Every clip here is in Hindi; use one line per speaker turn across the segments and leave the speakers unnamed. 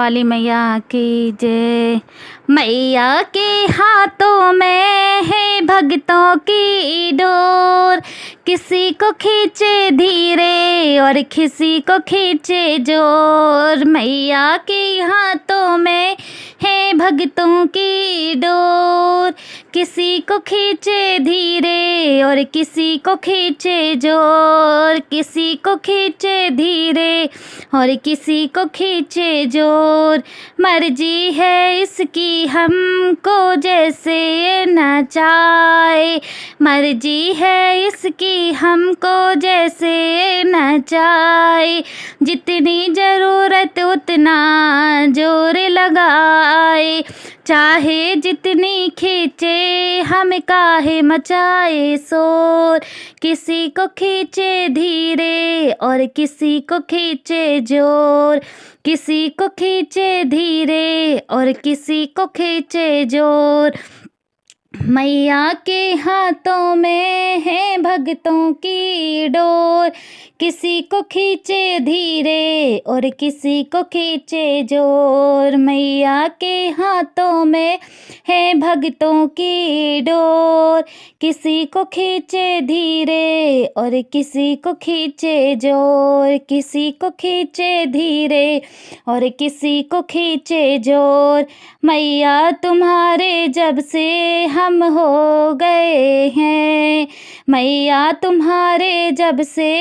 पाली मैया की जय। मैया के हाथों में है भक्तों की डोर, किसी को खींचे धीरे और किसी को खींचे जोर। मैया के हाथों में है भक्तों की डोर, किसी को खींचे धीरे और किसी को खींचे जोर। किसी को खींचे धीरे और किसी को खींचे जोर। मर्जी है इसकी हमको जैसे नचाए, मर्जी है इसकी हमको जैसे नचाए। जितनी ज़रूरत उतना जोर लगाए, चाहे जितनी खींचे हम काहे मचाए शोर। किसी को खींचे धीरे और किसी को खींचे जोर, किसी को खींचे धीरे और किसी को खींचे जोर। मैया के हाथों में है भक्तों की डोर, किसी को खींचे धीरे और किसी को खींचे जोर। मैया के हाथों में है भक्तों की डोर, किसी को खींचे धीरे और किसी को खींचे जोर। किसी को खींचे धीरे और किसी को खींचे जोर। मैया तुम्हारे जब से हम हो गए हैं, मैया तुम्हारे जब से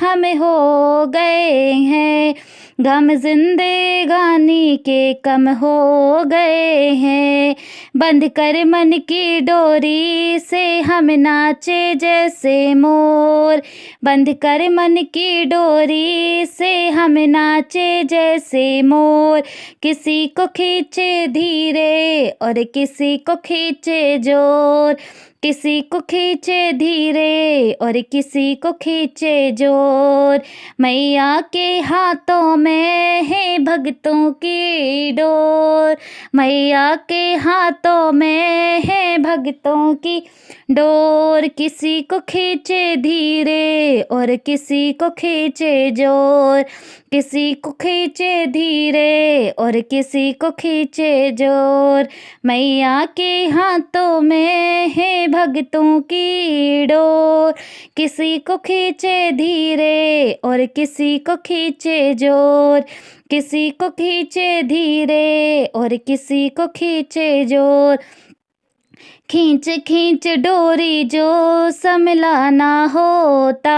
हम हो गए हैं। गम जिंदगानी के कम हो गए हैं। बंद कर मन की डोरी से हम नाचे जैसे मोर, बंद कर मन की डोरी से हम नाचे जैसे मोर। किसी को खींचे धीरे और किसी को खींचे जोर, किसी को खींचे धीरे और किसी को खींचे जोर। मैया के हाथों में है भक्तों की डोर, मैया के हाथों में है भक्तों की डोर। किसी को खींचे धीरे और किसी को खींचे जोर, किसी को खींचे धीरे और किसी को खींचे जोर। मैया के हाथों में है भक्तों की डोर, किसी को खींचे धीरे और किसी को खींचे जोर, किसी को खींचे धीरे और किसी को खींचे जोर। खींच खींच डोरी जो संभलाना होता,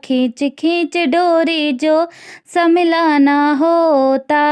खींच खींच डोरी जो संभलाना होता।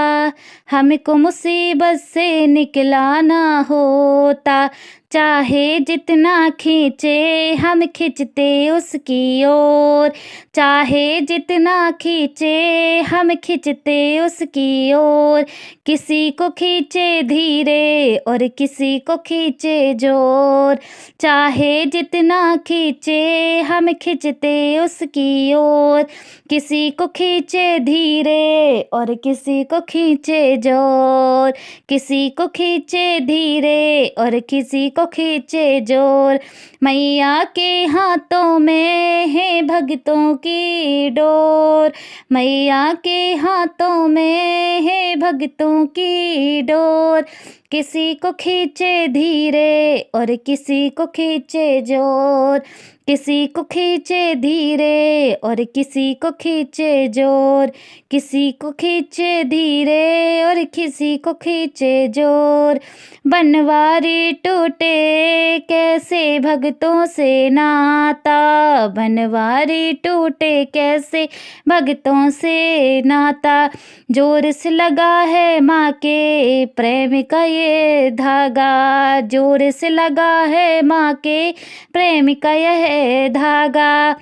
हमको मुसीबत से निकलाना होता। चाहे जितना खींचे हम खींचते उसकी ओर, चाहे जितना खींचे हम खींचते उसकी ओर। किसी को खींचे धीरे और किसी को खींचे जोर, चाहे जितना खींचे हम खींचते उसकी ओर। किसी को खींचे धीरे और किसी को खींचे जोर, किसी को खींचे धीरे और किसी को खींचे जोर। मैया के हाथों में है भक्तों की डोर, मैया के हाथों में है भक्तों की डोर। किसी को खींचे धीरे और किसी को खींचे जोर, किसी को खींचे धीरे और किसी को खींचे जोर। किसी को खींचे धीरे और किसी को खींचे जोर। बनवारी टूटे कैसे भक्तों से नाता, बनवारी टूटे कैसे भक्तों से नाता। जोर से लगा है माँ के प्रेम का ये धागा, जोर से लगा है माँ के प्रेम का यह धागा।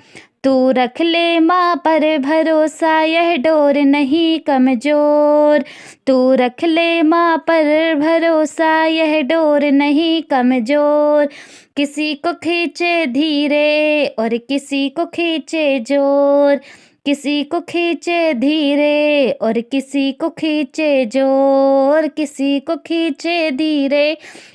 तू रख ले माँ पर भरोसा यह डोर नहीं कमजोर, तू रख ले माँ पर भरोसा यह डोर नहीं कमजोर। किसी को खींचे धीरे और किसी को खींचे जोर, किसी को खींचे धीरे और किसी को खींचे जोर, किसी को खींचे धीरे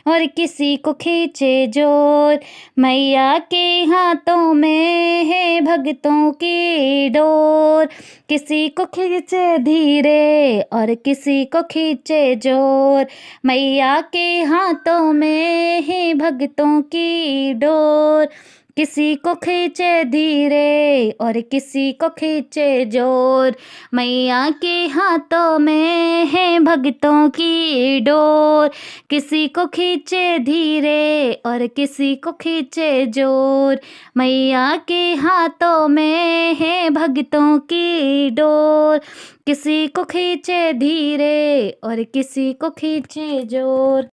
और किसी को खींचे जोर। मैया के हाथों में है भक्तों की डोर, किसी को खींचे धीरे और किसी को खींचे जोर। मैया के हाथों में है भक्तों की डोर, किसी को खींचे धीरे और किसी को खींचे जोर। मैया के हाथों में है भक्तों की डोर, किसी को खींचे धीरे और किसी को खींचे जोर। मैया के हाथों में है भक्तों की डोर, किसी को खींचे धीरे और किसी को खींचे जोर।